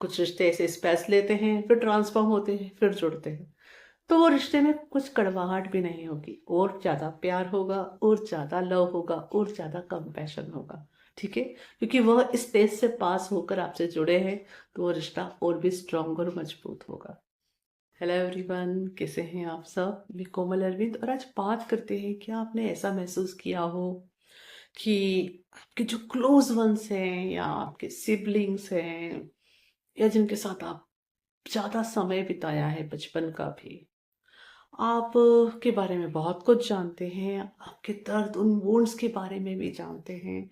कुछ रिश्ते ऐसे स्पेस लेते हैं, फिर ट्रांसफॉर्म होते हैं, फिर जुड़ते हैं। तो वो रिश्ते में कुछ कड़वाहट भी नहीं होगी, और ज़्यादा प्यार होगा, और ज़्यादा लव होगा, और ज़्यादा कंपैशन होगा। ठीक है, क्योंकि वह इस स्टेज से पास होकर आपसे जुड़े हैं, तो वो रिश्ता और भी स्ट्रांग और मजबूत होगा। हेलो एवरीवन, कैसे हैं आप सब? मैं कोमल अरविंद, और आज बात करते हैं कि आपने ऐसा महसूस किया हो कि आपके जो क्लोज वंस हैं, या आपके सिबलिंग्स हैं, या जिनके साथ आप ज़्यादा समय बिताया है बचपन का भी, आप के बारे में बहुत कुछ जानते हैं, आपके दर्द, उन वुंड्स के बारे में भी जानते हैं,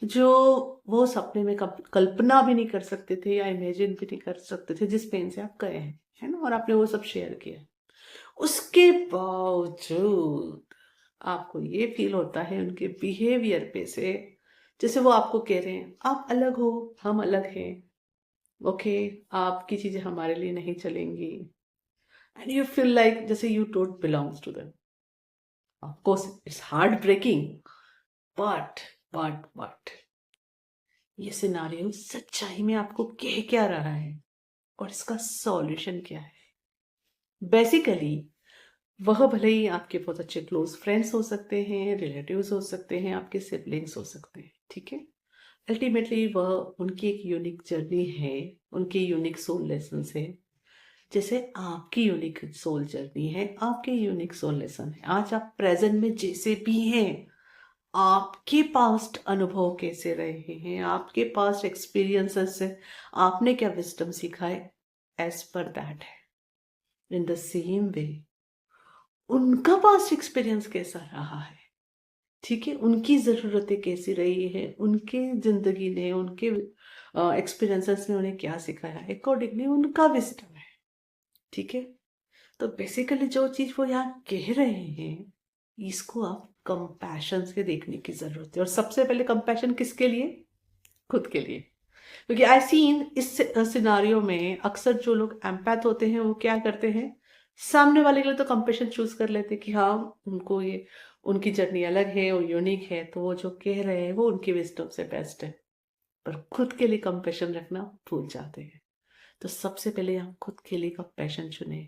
जो वो सपने में कल्पना भी नहीं कर सकते थे, या इमेजिन भी नहीं कर सकते थे, जिस पेन से आप गए हैं, है ना? और आपने वो सब शेयर किया। उसके बावजूद आपको ये फील होता है उनके बिहेवियर पे से, जैसे वो आपको कह रहे हैं आप अलग हो, हम अलग हैं, ओके, आपकी चीजें हमारे लिए नहीं चलेंगी, एंड यू फील लाइक जैसे you don't belongs to them. Of course it's heart breaking, but but ये सिनारियो सच्चाई में आपको कह क्या रहा है, और इसका सॉल्यूशन क्या है? बेसिकली वह भले ही आपके बहुत अच्छे क्लोज फ्रेंड्स हो सकते हैं, रिलेटिव्स हो सकते हैं, आपके सिबलिंग्स हो सकते हैं, ठीक है। अल्टीमेटली वह उनकी एक यूनिक जर्नी है, उनके यूनिक सोल लेसन है, जैसे आपकी यूनिक सोल जर्नी है, आपके यूनिक सोल लेसन है। आज आप प्रेजेंट में जैसे भी हैं, आपके पास्ट अनुभव कैसे रहे हैं, आपके पास्ट एक्सपीरियंसेस से आपने क्या विजडम सीखा है, एज पर दैट है। इन द सेम वे उनका पास्ट एक्सपीरियंस कैसा रहा है, ठीक है, उनकी ज़रूरतें कैसी रही है, उनके ज़िंदगी ने, उनके एक्सपीरियंसेस ने उन्हें क्या सिखाया, अकॉर्डिंगली उनका विजडम है, ठीक है। तो बेसिकली जो चीज़ वो यहाँ कह रहे हैं, इसको आप कंपैशन से देखने की ज़रूरत है। और सबसे पहले कंपैशन किसके लिए? खुद के लिए। क्योंकि आई सीन इस सिनारियो में अक्सर जो लोग एम्पैथ होते हैं वो क्या करते हैं, सामने वाले के लिए तो कंपेशन चूज कर लेते हैं कि हाँ, उनको ये, उनकी जर्नी अलग है और यूनिक है, तो वो जो कह रहे हैं वो उनकी विजडम से बेस्ट है, पर खुद के लिए कंपेशन रखना भूल जाते हैं। तो सबसे पहले हम खुद के लिए कंपेशन चुने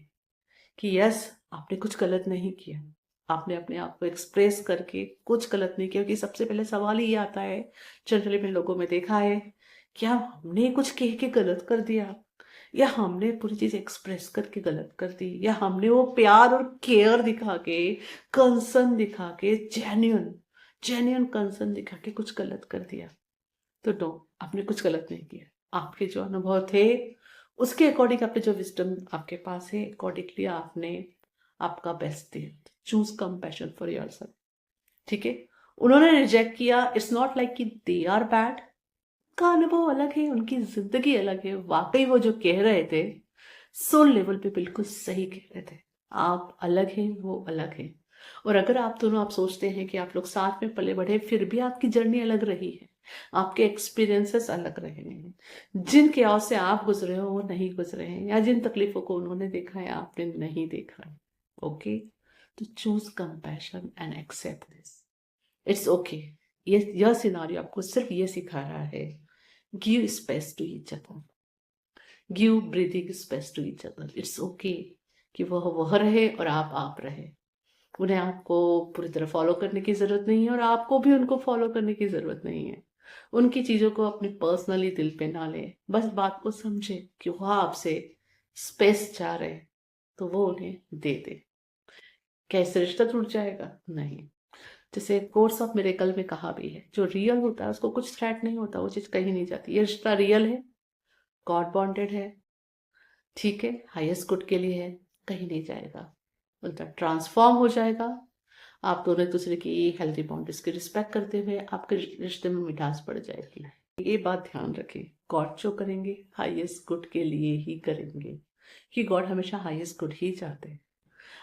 कि यस, आपने कुछ गलत नहीं किया, आपने अपने आप को एक्सप्रेस करके कुछ गलत नहीं किया। क्योंकि सबसे पहले सवाल ही आता है, जनरली मैंने लोगों में देखा है, क्या हमने कुछ कह के गलत कर दिया, या हमने पूरी चीज एक्सप्रेस करके गलत कर दी, या हमने वो प्यार और केयर दिखा के, कंसर्न दिखा के, जेन्युइन जेन्युइन कंसर्न दिखा के कुछ गलत कर दिया। तो नो, आपने कुछ गलत नहीं किया। आपके जो अनुभव थे उसके अकॉर्डिंग, आपने जो विजडम आपके पास है, अकॉर्डिंगली आपने आपका बेस्ट दिया। चूज कंपैशन फॉर योरसेल्फ, ठीक है। उन्होंने रिजेक्ट किया, इट्स नॉट लाइक कि दे आर बैड, का अनुभव अलग है, उनकी जिंदगी अलग है। वाकई वो जो कह रहे थे सोल लेवल पे बिल्कुल सही कह रहे थे। आप अलग हैं, वो अलग है। और अगर आप दोनों, आप सोचते हैं कि आप लोग साथ में पले बढ़े, फिर भी आपकी जर्नी अलग रही है, आपके एक्सपीरियंसेस अलग रहे हैं, जिन chaos से आप गुजरे हो वो नहीं गुजरे हैं, या जिन तकलीफों को उन्होंने देखा है आपने नहीं देखा है, ओके। तो choose compassion and accept this, it's okay. ये यह सिनारियो आपको सिर्फ ये सिखा रहा है, give space to each other, give breathing space to each other. It's okay कि वह रहे और आप रहे। उन्हें आपको पूरी तरह फॉलो करने की जरूरत नहीं है, और आपको भी उनको फॉलो करने की जरूरत नहीं है। उनकी चीजों को अपनी पर्सनली दिल पे ना ले, बस बात को समझे कि वह आपसे स्पेस चाह रहे, तो वो उन्हें दे दे। कैसे रिश्ता टूट जाएगा? नहीं। जैसे कोर्स ऑफ मिरेकल में कहा भी है, जो रियल होता है उसको कुछ थ्रेट नहीं होता, वो चीज कहीं नहीं जाती। ये रिश्ता रियल है, गॉड बॉन्डेड है, ठीक है, हाईएस्ट गुड के लिए है, कहीं नहीं जाएगा, उल्टा ट्रांसफॉर्म हो जाएगा। आप दोनों एक दूसरे की हेल्थी बाउंड्रीज की रिस्पेक्ट करते हुए आपके रिश्ते में मिठास बढ़ जाएगी। ये बात ध्यान रखें, गॉड जो करेंगे हाईएस्ट गुड के लिए ही करेंगे, कि गॉड हमेशा हाईएस्ट गुड ही चाहते हैं।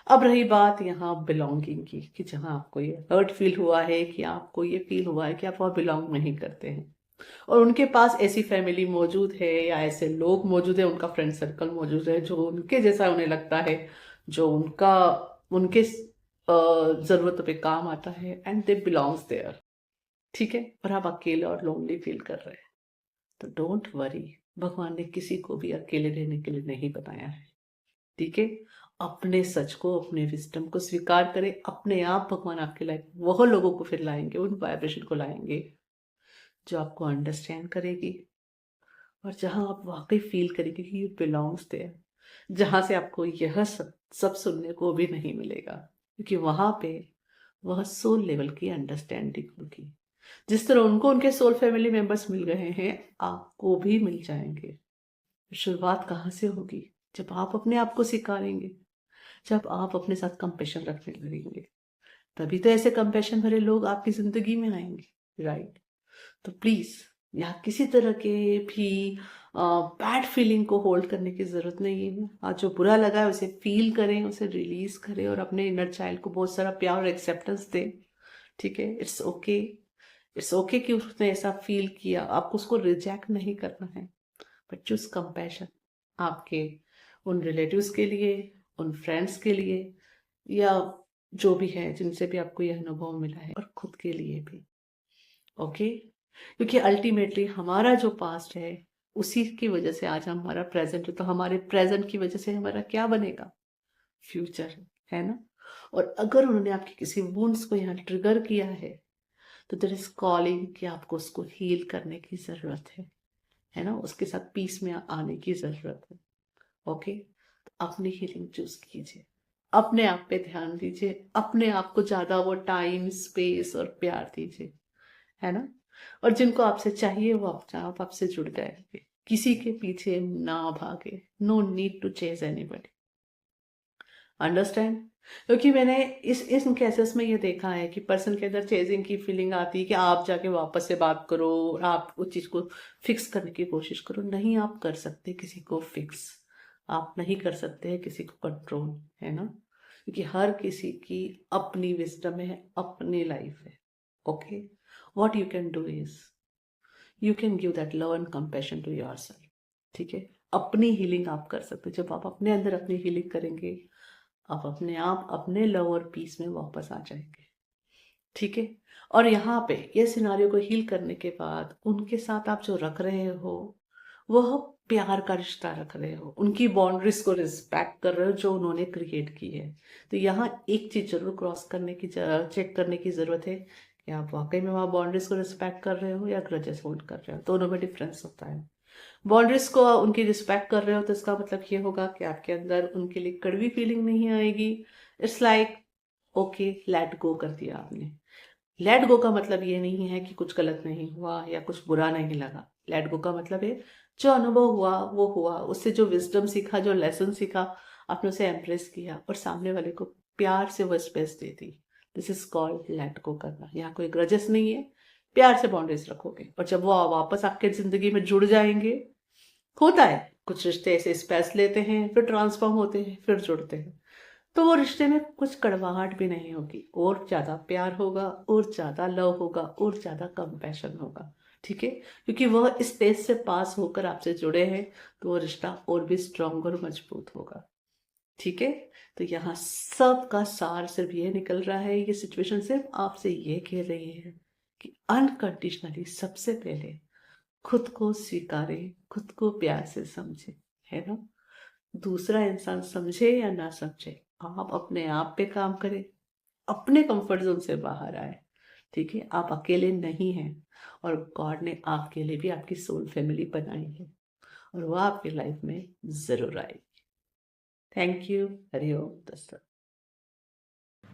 अब रही बात यहाँ बिलोंगिंग की, कि जहाँ आपको ये हर्ट फील हुआ है, कि आपको ये फील हुआ है कि आप वहाँ बिलोंग नहीं करते हैं, और उनके पास ऐसी फैमिली मौजूद है, या ऐसे लोग मौजूद है, उनका फ्रेंड सर्कल मौजूद है जो उनके जैसा उन्हें लगता है, जो उनके जरूरतों पे काम आता है, एंड दे बिलोंग्स देयर, ठीक है। और आप अकेले और लोनली फील कर रहे हैं, तो डोंट वरी, भगवान ने किसी को भी अकेले रहने के लिए नहीं बनाया है। ठीक है, अपने सच को, अपने विजडम को स्वीकार करें। अपने आप भगवान आपके लाइफ वह लोगों को फिर लाएंगे, उन वाइब्रेशन को लाएंगे जो आपको अंडरस्टैंड करेगी और जहां आप वाकई फील करेंगे कि यू बिलोंग्स देयर, जहां से आपको यह सब सुनने को भी नहीं मिलेगा, क्योंकि वहां पे वह सोल लेवल की अंडरस्टैंडिंग होगी। जिस तरह उनको उनके सोल फैमिली मेंबर्स मिल गए हैं, आपको भी मिल जाएंगे। शुरुआत कहाँ से होगी? जब आप अपने आप को स्वीकारेंगे, जब आप अपने साथ कंपैशन रखने लगेंगे, तभी तो ऐसे कंपैशन भरे लोग आपकी जिंदगी में आएंगे, राइट? तो प्लीज यहाँ किसी तरह के भी बैड फीलिंग को होल्ड करने की जरूरत नहीं है। आज जो बुरा लगा है उसे फील करें, उसे रिलीज करें और अपने इनर चाइल्ड को बहुत सारा प्यार और एक्सेप्टेंस दें। ठीक है, इट्स ओके, इट्स ओके कि उसने ऐसा फील किया, आपको उसको रिजेक्ट नहीं करना है, बट चूज कंपैशन आपके उन रिलेटिव्स के लिए, उन फ्रेंड्स के लिए, या जो भी है जिनसे भी आपको यह अनुभव मिला है, और खुद के लिए भी। ओके, क्योंकि अल्टीमेटली हमारा जो पास्ट है उसी की वजह से आज हमारा प्रेजेंट है, तो हमारे प्रेजेंट की वजह से हमारा क्या बनेगा? फ्यूचर, है ना? और अगर उन्होंने आपके किसी वुंड्स को यहाँ ट्रिगर किया है तो देयर इज कॉलिंग कि आपको उसको हील करने की जरूरत है ना? उसके साथ पीस में आने की जरूरत है। ओके, तो अपनी हीलिंग चूज कीजिए, अपने आप पे ध्यान दीजिए, अपने आप को ज्यादा वो टाइम, स्पेस और प्यार दीजिए, है ना? और जिनको आपसे चाहिए वो आप आपसे जुड़ जाएंगे। किसी के पीछे ना भागे, no need to chase anybody, understand? क्योंकि मैंने इस केसेस में ये देखा है कि पर्सन के अंदर चेजिंग की फीलिंग आती है कि आप जाके वापस से बात करो और आप उस चीज को फिक्स करने की कोशिश करो। नहीं आप कर सकते किसी को फिक्स, आप नहीं कर सकते किसी को कंट्रोल, है ना? क्योंकि हर किसी की अपनी विजडम है, अपनी लाइफ है। Okay, what you can do is you can give that love and compassion to yourself. ठीक है, अपनी हीलिंग आप कर सकते। जब आप अपने अंदर अपनी हीलिंग करेंगे, आप अपने आप अपने लव और पीस में वापस आ जाएंगे। ठीक है, और यहाँ पे ये सिनारियो को हील करने के बाद उनके साथ आप जो रख रहे हो वह प्यार का रिश्ता रख रहे हो, उनकी बाउंड्रीज को रिस्पेक्ट कर रहे हो जो उन्होंने क्रिएट की है। तो यहाँ एक चीज जरूर क्रॉस करने की, चेक करने की जरूरत है कि आप वाकई में वहाँ बाउंड्रीज को रिस्पेक्ट कर रहे हो या ग्रजेस होल्ड कर रहे हो। दोनों में डिफरेंस होता है। बाउंड्रीज को उनकी रिस्पेक्ट कर रहे हो तो इसका मतलब ये होगा कि आपके अंदर उनके लिए कड़वी फीलिंग नहीं आएगी। It's like okay, let go कर दिया आपने। लेट गो का मतलब ये नहीं है कि कुछ गलत नहीं हुआ या कुछ बुरा नहीं लगा। लेट गो का मतलब है जो अनुभव हुआ वो हुआ, उससे जो विजडम सीखा, जो लेसन सीखा, आपने उसे एम्प्रेस किया और सामने वाले को प्यार से वो space they the. This is called let go करना। यहाँ कोई ग्रजेस नहीं है, प्यार से बाउंड्रीज रखोगे और जब वो वापस आपके जिंदगी में जुड़ जाएंगे, होता है कुछ रिश्ते ऐसे स्पेस लेते हैं, फिर ट्रांसफॉर्म होते हैं, फिर जुड़ते हैं, तो वो रिश्ते में कुछ कड़वाहट भी नहीं होगी, और ज्यादा प्यार होगा, और ज्यादा लव होगा, और ज्यादा कंपैशन होगा। ठीक है, क्योंकि वह इस स्टेज से पास होकर आपसे जुड़े हैं, तो वो रिश्ता और भी स्ट्रांग और मजबूत होगा। ठीक है, तो यहाँ सबका सार सिर्फ ये निकल रहा है, ये सिचुएशन सिर्फ आपसे ये कह रही है कि अनकंडीशनली सबसे पहले खुद को स्वीकारें, खुद को प्यार से समझे, है ना? दूसरा इंसान समझे या ना समझे, आप अपने आप पे काम करें, अपने कंफर्ट जोन से बाहर आए। ठीक है, आप अकेले नहीं हैं और गॉड ने आपके लिए भी आपकी सोल फैमिली बनाई है और वह आपकी लाइफ में जरूर आएगी। Thank you. हरिओम दस्त।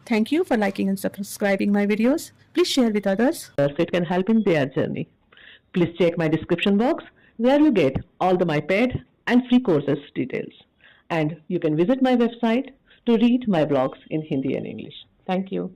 Thank you for liking and subscribing my videos. Please share with others. It can help in their journey. Please check my description box where you get all the my paid and free courses details. And you can visit my website to read my blogs in Hindi and English. Thank you.